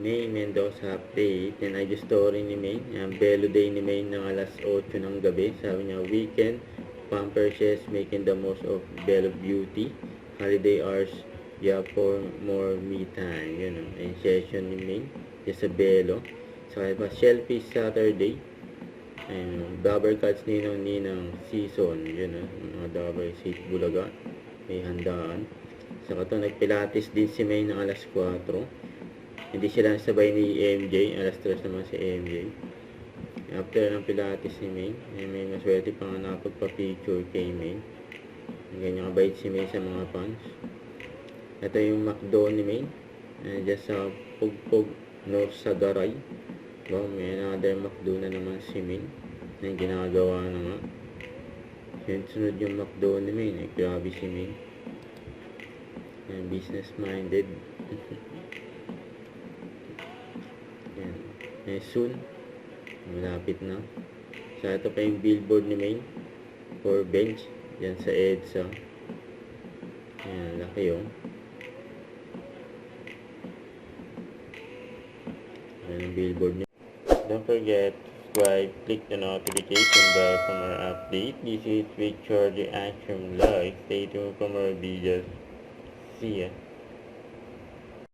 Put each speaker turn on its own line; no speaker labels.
May Mendoza update. Yan ay story ni May. Yan, Belo Day ni May ng alas 8 ng gabi. Sabi niya, weekend, pampershes, making the most of Belo Beauty. Holiday hours, yeah, for more me time. Yun o. Yung session ni May. Yan sa Belo. Saka pa, Shellfish Saturday. Ayun, Dabber Cuts Ninong season. Yun o. Mga Dabber Seat Bulaga. May handaan. Saka ito, nagpilates din si May ng alas 4. Hindi sila sabay ni MJ. Alas 3 naman si MJ. After ng pilates ni May, may maswerte pa nga nakapagpa-picture kay May. Ganyan kabait si May sa mga fans. Ito yung McDo ni May. Diyan sa Pugpog North Sagaray. Wow, may another McDo na naman si May. Yung ginagawa na nga. Yun, sunod yung McDo ni May. Grabe si May. Business minded. Soon, malapit na. So, ito pa yung billboard ni May for bench. Yan sa EDSA. Ayan, laki yun. Ayan ang billboard niya. Don't forget to subscribe, click the notification bell for more update. This is Richard the Action Live. Stay tuned for more videos. See ya.